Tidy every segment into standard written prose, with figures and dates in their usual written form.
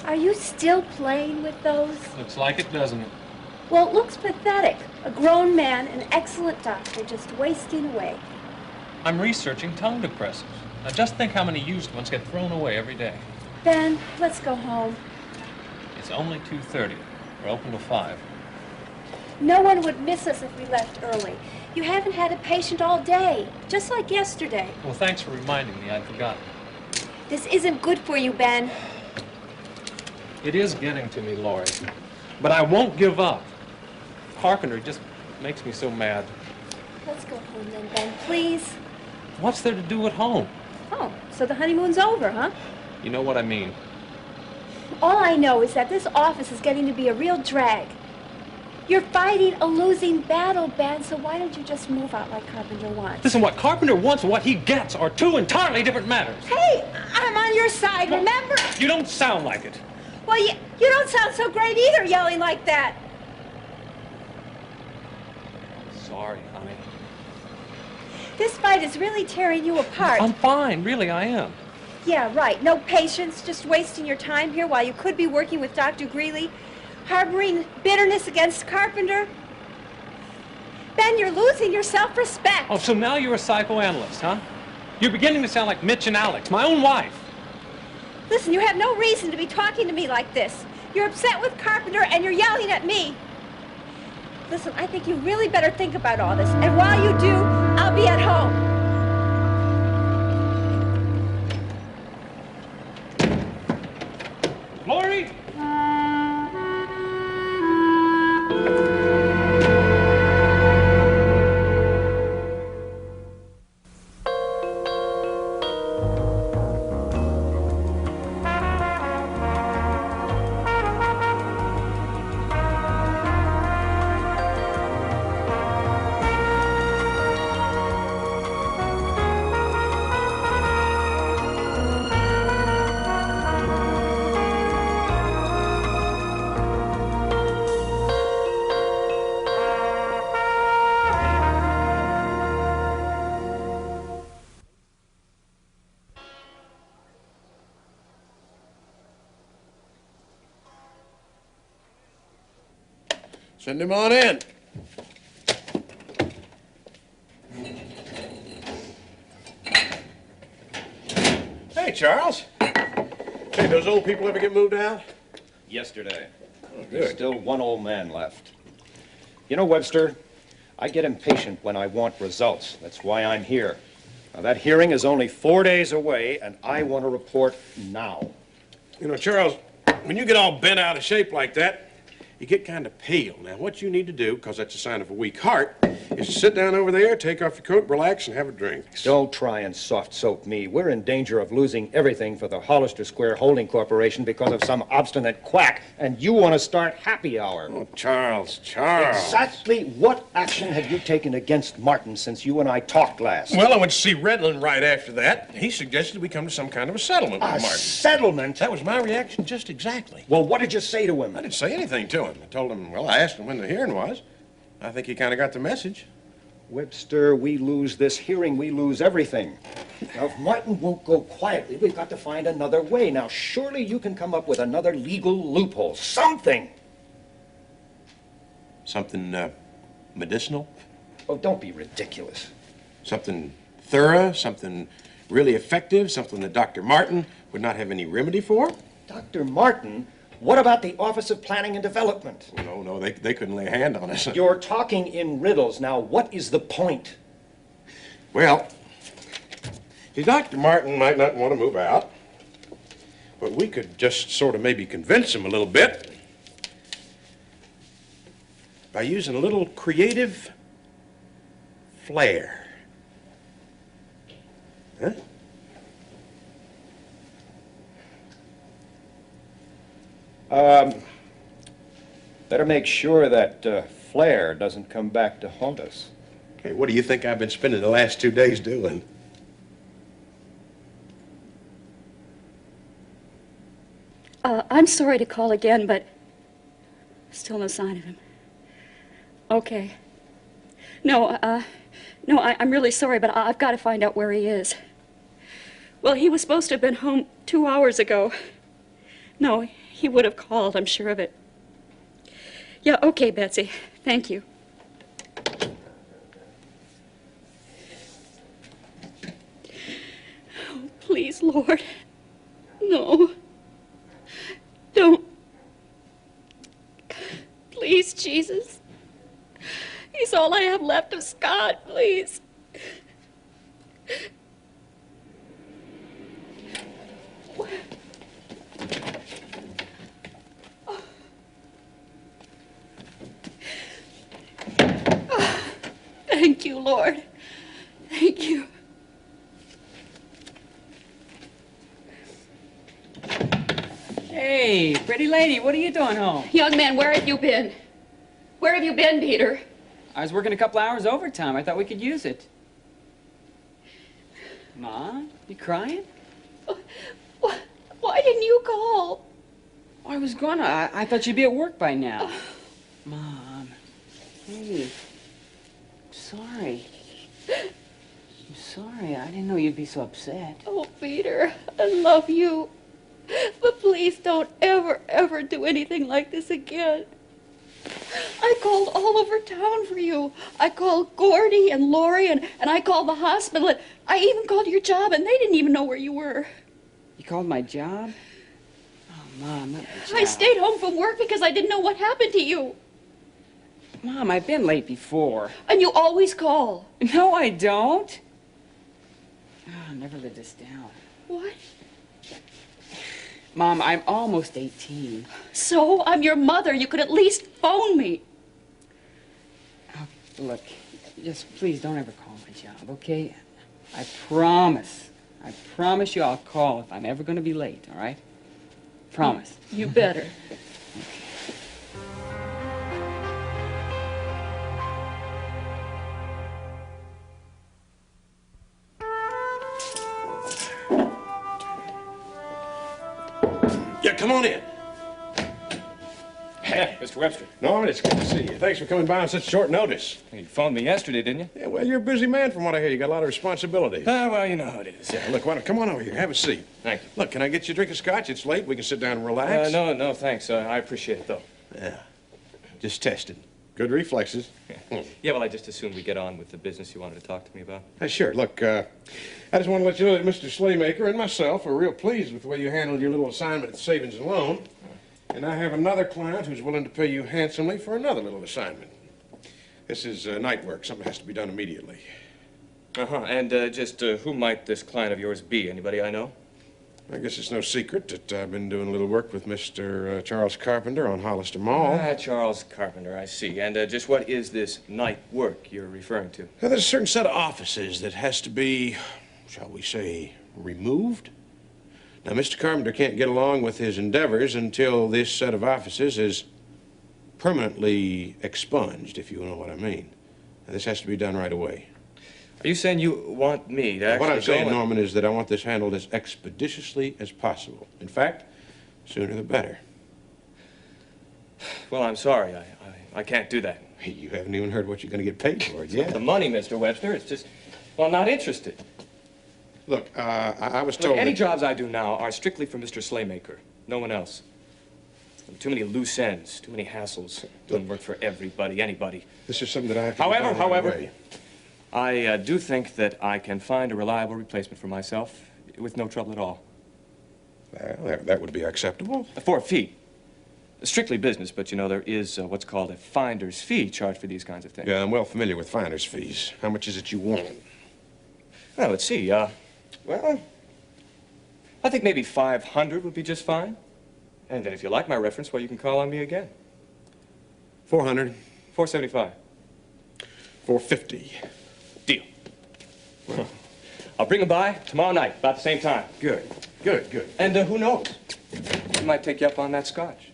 Are you still playing with those? Looks like it, doesn't it? Well, it looks pathetic. A grown man, an excellent doctor, just wasting away. I'm researching tongue depressors. Now just think how many used ones get thrown away every day. Ben, let's go home. It's only 2:30. We're open till 5. No one would miss us if we left early. You haven't had a patient all day, just like yesterday. Well, thanks for reminding me. I'd forgotten. This isn't good for you, Ben. It is getting to me, Lori. But I won't give up. Carpenter just makes me so mad. Let's go home then, Ben, please. What's there to do at home? Oh, so the honeymoon's over, huh? You know what I mean. All I know is that this office is getting to be a real drag. You're fighting a losing battle, Ben, so why don't you just move out like Carpenter wants? Listen, what Carpenter wants and what he gets are two entirely different matters. Hey, I'm on your side, remember? You don't sound like it. Well, you don't sound so great either, yelling like that. Sorry, honey. This fight is really tearing you apart. I'm fine, really, I am. Yeah, right. No patience, just wasting your time here while you could be working with Dr. Greeley, harboring bitterness against Carpenter. Ben, you're losing your self-respect. Oh, so now you're a psychoanalyst, huh? You're beginning to sound like Mitch and Alex, my own wife. Listen, you have no reason to be talking to me like this. You're upset with Carpenter and you're yelling at me. Listen, I think you really better think about all this. And while you do, I'll be at home. Lori! Send him on in. Hey, Charles. Hey, those old people ever get moved out? Yesterday. Oh, There's good. still one old man left. You know, Webster, I get impatient when I want results. That's why I'm here. Now, that hearing is only 4 days away, and I want a report now. You know, Charles, when you get all bent out of shape like that, you get kind of pale. Now, what you need to do, because that's a sign of a weak heart, is to sit down over there, take off your coat, relax, and have a drink. Don't try and soft soap me. We're in danger of losing everything for the Hollister Square Holding Corporation because of some obstinate quack, and you want to start happy hour. Oh, Charles. Exactly what action have you taken against Martin since you and I talked last? Well, I went to see Redland right after that. He suggested we come to some kind of a settlement with A Martin. settlement? That was my reaction just exactly. Well, what did you say to him? I didn't say anything to him. I told him, well, I asked him when the hearing was. I think he kind of got the message. Webster, we lose this hearing, we lose everything. Now, if Martin won't go quietly, we've got to find another way. Now, surely you can come up with another legal loophole, something. Something medicinal? Oh, don't be ridiculous. Something thorough, something really effective, something that Dr. Martin would not have any remedy for? Dr. Martin? What about the Office of Planning and Development? No, they couldn't lay a hand on us. You're talking in riddles. Now, what is the point? Well, Dr. Martin might not want to move out, but we could just sort of maybe convince him a little bit by using a little creative flair. Huh? Better make sure that Flair doesn't come back to haunt us. Hey, what do you think I've been spending the last 2 days doing? I'm sorry to call again, but still no sign of him. Okay. No, I'm really sorry, but I've got to find out where he is. Well, he was supposed to have been home 2 hours ago. No, He would have called, I'm sure of it. Yeah, okay, Betsy. Thank you. Oh, please, Lord. No. Don't. Please, Jesus. He's all I have left of Scott, please. Thank you, Lord. Thank you. Hey, pretty lady, what are you doing home? Young man, where have you been? Where have you been, Peter? I was working a couple hours overtime. I thought we could use it. Ma, you crying? Why didn't you call? Oh, I was gonna. I thought you'd be at work by now. Mom. Hey. Sorry. I'm sorry. I didn't know you'd be so upset. Oh, Peter, I love you. But please don't ever do anything like this again. I called all over town for you. I called Gordy and Lori, and I called the hospital, and I even called your job, and they didn't even know where you were. You called my job? Oh, Mom, not my job. I stayed home from work because I didn't know what happened to you. Mom, I've been late before. And you always call. No, I don't. Oh, I'll never live this down. What? Mom, I'm almost 18. So, I'm your mother. You could at least phone me. Oh, look, just please don't ever call my job, okay? I promise you I'll call if I'm ever going to be late, all right? Promise. You better. Yeah, come on in. Hey, Mr. Webster. Norman, it's good to see you. Thanks for coming by on such short notice. You phoned me yesterday, didn't you? Yeah, well, you're a busy man from what I hear. You got a lot of responsibilities. Well, you know how it is. Yeah, look, why don't, come on over here. Have a seat. Thank you. Look, can I get you a drink of scotch? It's late. We can sit down and relax. No, thanks. I appreciate it, though. Yeah. Just testing. Good reflexes. Yeah, well, I just assumed we get on with the business you wanted to talk to me about. Sure. Look, I just want to let you know that Mr. Slaymaker and myself are real pleased with the way you handled your little assignment at the Savings and Loan. And I have another client who's willing to pay you handsomely for another little assignment. This is night work. Something has to be done immediately. Uh-huh. And just who might this client of yours be? Anybody I know? I guess it's no secret that I've been doing a little work with Mr. Charles Carpenter on Hollister Mall. Ah, Charles Carpenter, I see. And just what is this night work you're referring to? Now, there's a certain set of offices that has to be, shall we say, removed. Now, Mr. Carpenter can't get along with his endeavors until this set of offices is permanently expunged, if you know what I mean. Now, this has to be done right away. Are you saying you want me to actually What I'm saying, go and- Norman, is that I want this handled as expeditiously as possible. In fact, sooner the better. Well, I'm sorry. I can't do that. Hey, you haven't even heard what you're going to get paid for it yet. The money, Mr. Webster, it's just, well, I'm not interested. Look, I was Look, told any that- jobs I do now are strictly for Mr. Slaymaker. No one else. Too many loose ends, too many hassles. Doing work for everybody, anybody. This is something that I have to get done right However, away. I do think that I can find a reliable replacement for myself with no trouble at all. Well, that would be acceptable. 4 feet. Strictly business, but you know, there is what's called a finder's fee charged for these kinds of things. Yeah, I'm well familiar with finder's fees. How much is it you want? Well, let's see. Well, I think maybe 500 would be just fine. And then if you like my reference, well, you can call on me again. 400. 475. 450. Deal. I'll bring them by tomorrow night, about the same time. Good. Good. And who knows? I might take you up on that scotch.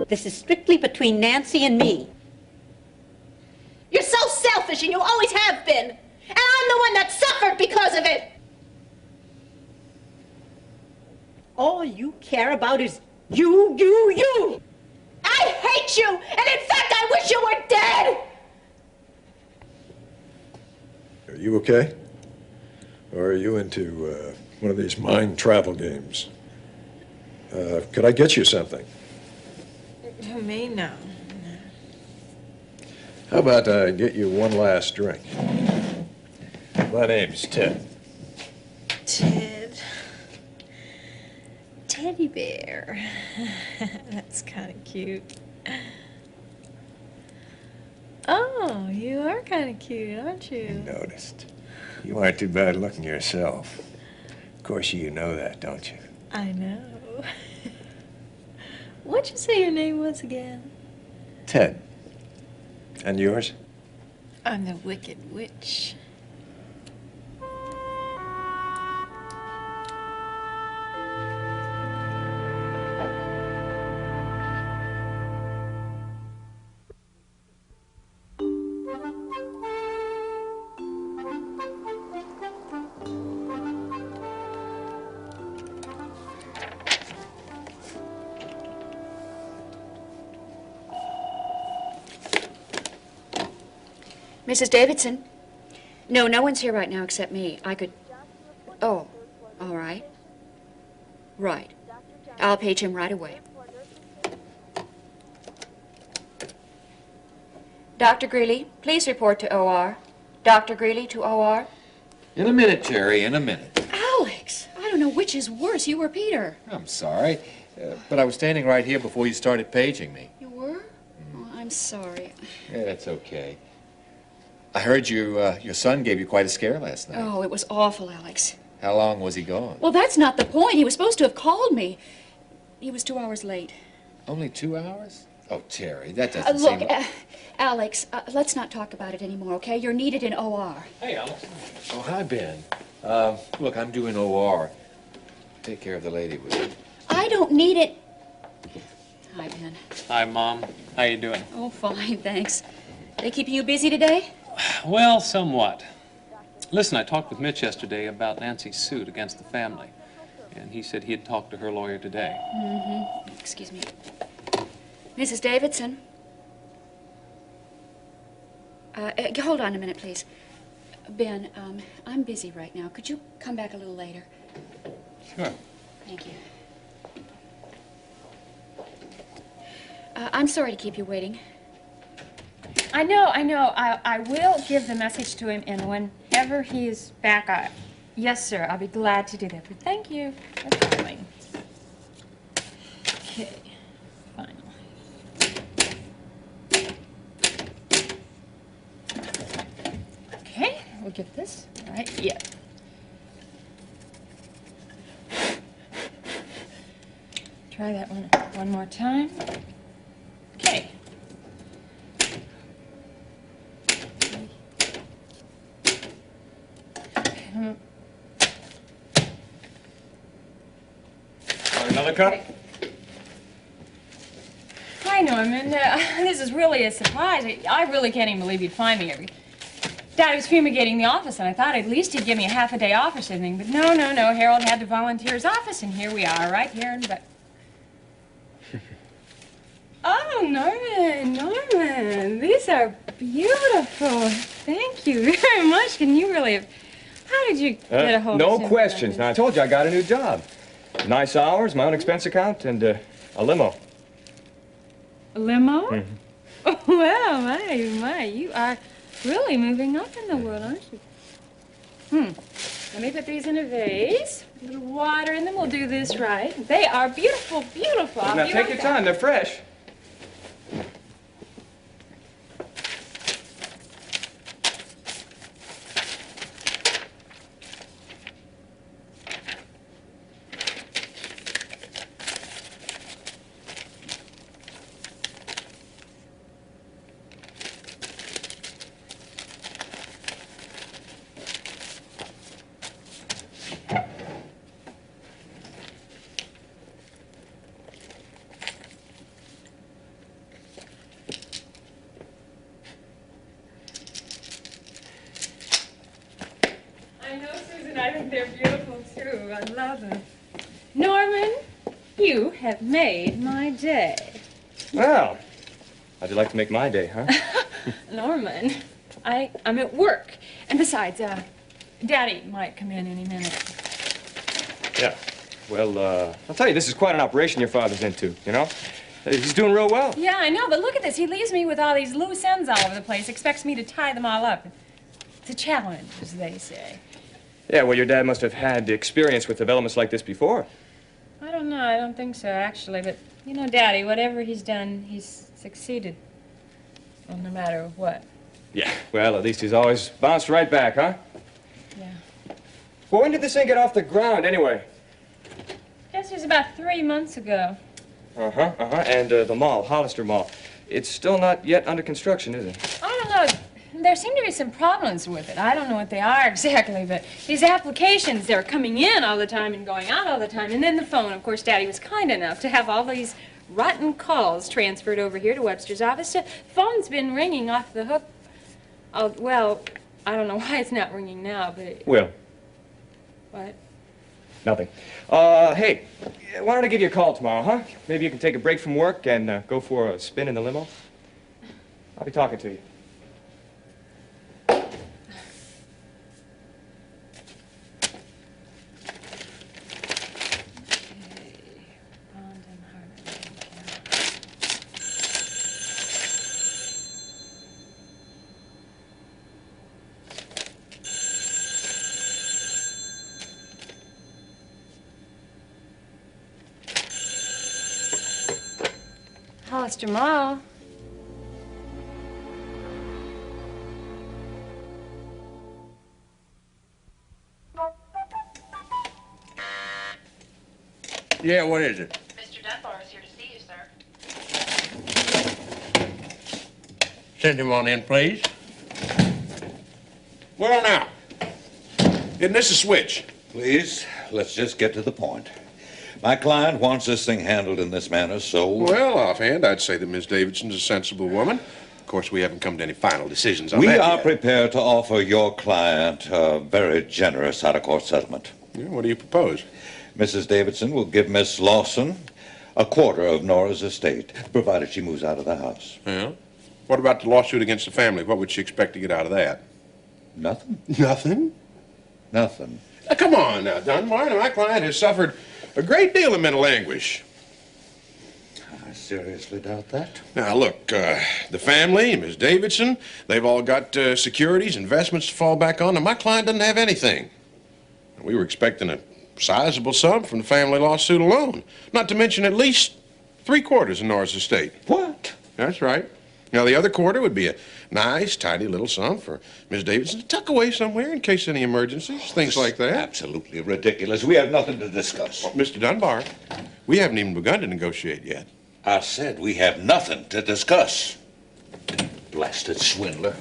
This is strictly between Nancy and me. You're so selfish, and you always have been. And I'm the one that suffered because of it. All you care about is you. I hate you, and in fact, I wish you were dead. Are you okay? Or are you into one of these mind travel games? Could I get you something? Me, no. How about I get you one last drink? My name's Ted. Ted. Teddy bear. That's kind of cute. Oh, you are kind of cute, aren't you? Noticed. You aren't too bad looking yourself. Of course you know that, don't you? I know. What'd you say your name was again? Ted. And yours? I'm the Wicked Witch. Mrs. Davidson? No, no one's here right now except me. I could... Oh, all right. Right. I'll page him right away. Dr. Greeley, please report to OR. Dr. Greeley to OR. In a minute, Jerry, in a minute. Alex, I don't know which is worse, you or Peter. I'm sorry, but I was standing right here before you started paging me. You were? Oh, I'm sorry. Yeah, that's okay. I heard your son gave you quite a scare last night. Oh, it was awful, Alex. How long was he gone? Well, that's not the point. He was supposed to have called me. He was 2 hours late. Only 2 hours? Oh, Terry, that doesn't Look, seem... Alex, let's not talk about it anymore, okay? You're needed in OR. Hey, Alex. Oh, hi, Ben. Look, I'm doing OR. Take care of the lady, will you? I don't need it. Hi, Ben. Hi, Mom. How you doing? Oh, fine, thanks. They keeping you busy today? Well, somewhat. Listen, I talked with Mitch yesterday about Nancy's suit against the family, and he said he had talked to her lawyer today. Mm-hmm. Excuse me. Mrs. Davidson? Hold on a minute, please. Ben, I'm busy right now. Could you come back a little later? Sure. Thank you. I'm sorry to keep you waiting. I know. I will give the message to him, and whenever he is back, yes, sir, I'll be glad to do that. But thank you for calling. Okay, fine. Okay, we'll get this. All right, yeah. Try that one more time. Okay. Another cup? Hi, Norman. This is really a surprise. I really can't even believe you'd find me every... Dad was fumigating the office, and I thought at least he'd give me a half a day off or something. But no. Harold had to volunteer his office, and here we are, right here in bed. Oh, Norman, these are beautiful. Thank you very much. Can you really have... How did you get a hold of No something questions. like Now, I told you I got a new job. Nice hours, my own expense account, and a limo. A limo? Mm-hmm. Oh, well, my, you are really moving up in the world, aren't you? Let me put these in a vase. A little water in them. We'll do this right. They are beautiful. I'll Now, be take right your back. time. They're fresh. true. I love him. Norman, you have made my day. Well, how'd you like to make my day, huh? Norman, I'm at work. And besides, Daddy might come in any minute. Yeah. Well, I'll tell you, this is quite an operation your father's into, you know? He's doing real well. Yeah, I know, but look at this. He leaves me with all these loose ends all over the place, expects me to tie them all up. It's a challenge, as they say. Yeah, well, your dad must have had experience with developments like this before. I don't know. I don't think so, actually. But, you know, Daddy, whatever he's done, he's succeeded. Well, no matter what. Yeah, well, at least he's always bounced right back, huh? Yeah. Well, when did this thing get off the ground, anyway? Guess it was about 3 months ago. And the mall, Hollister Mall. It's still not yet under construction, is it? I don't know. There seem to be some problems with it. I don't know what they are exactly, but these applications, they're coming in all the time and going out all the time. And then the phone, of course, Daddy was kind enough to have all these rotten calls transferred over here to Webster's office. The phone's been ringing off the hook. Oh, well, I don't know why it's not ringing now, but it... Will. What? Nothing. Hey, why don't I give you a call tomorrow, huh? Maybe you can take a break from work and go for a spin in the limo. I'll be talking to you. Hollister Mall. Yeah, what is it? Mr. Dunbar is here to see you, sir. Send him on in, please. Well, now, isn't this a switch? Please, let's just get to the point. My client wants this thing handled in this manner, so... Well, offhand, I'd say that Miss Davidson's a sensible woman. Of course, we haven't come to any final decisions on We that are yet. prepared to offer your client a very generous out-of-court settlement. Yeah, what do you propose? Mrs. Davidson will give Miss Lawson a quarter of Nora's estate, provided she moves out of the house. Yeah? What about the lawsuit against the family? What would she expect to get out of that? Nothing. Nothing? Nothing. Now, come on now, Dunbar. Now, my client has suffered a great deal of mental anguish. I seriously doubt that. Now, look, the family, Miss Davidson, they've all got securities, investments to fall back on. Now, my client doesn't have anything. We were expecting a sizable sum from the family lawsuit alone, not to mention at least 3/4 of Nora's estate. What? That's right. Now, the other quarter would be a nice, tidy little sum for Miss Davidson to tuck away somewhere in case of any emergencies, things like that. Absolutely ridiculous. We have nothing to discuss. Well, Mr. Dunbar, we haven't even begun to negotiate yet. I said we have nothing to discuss. Blasted swindler.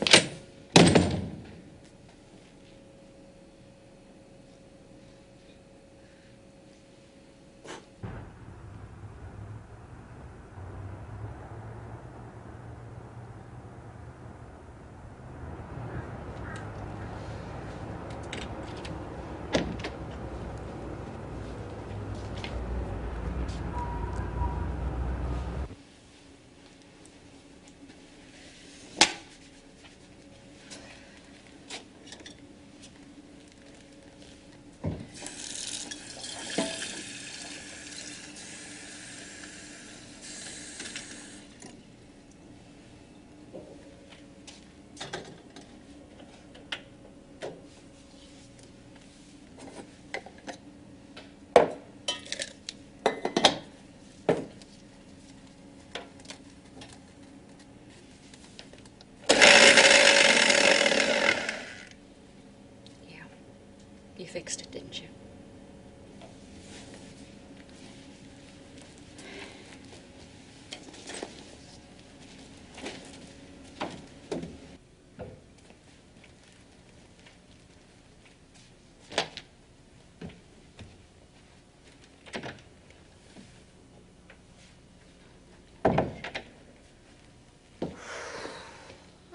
You fixed it, didn't you?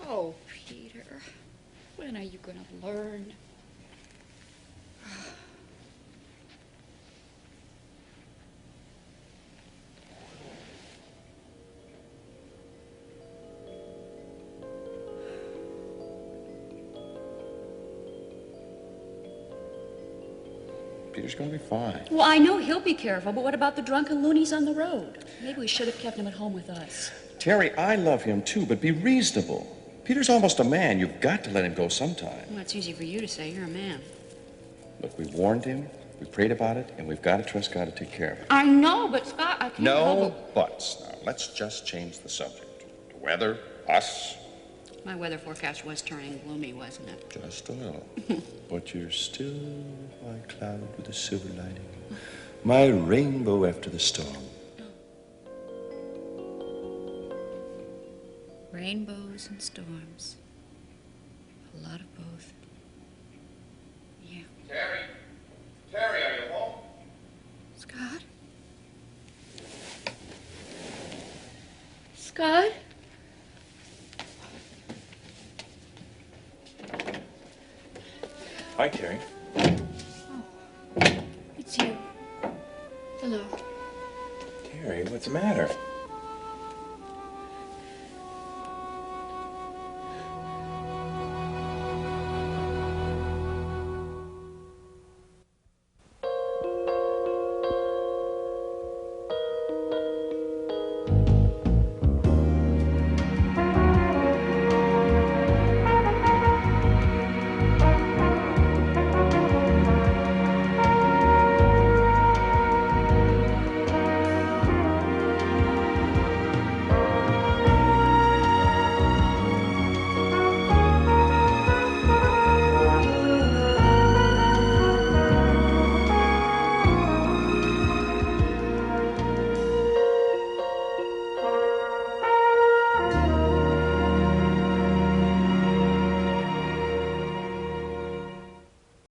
Oh, Peter, when are you going to learn? Peter's gonna be fine. Well, I know he'll be careful, but what about the drunken loonies on the road? Maybe we should have kept him at home with us. Terry, I love him too, but be reasonable. Peter's almost a man. You've got to let him go sometime. Well, it's easy for you to say. You're a man. Look, we warned him, we prayed about it, and we've got to trust God to take care of it. I know, but Scott, I can't help No it. buts. Now, let's just change the subject. The weather, us, My weather forecast was turning gloomy, wasn't it? just a little. But you're still my cloud with a silver lining, my rainbow after the storm. Rainbows and storms. A lot of both. Yeah. Terry, are you home? Scott? Scott? Hi, Terry. It's you. Hello. Terry, what's the matter?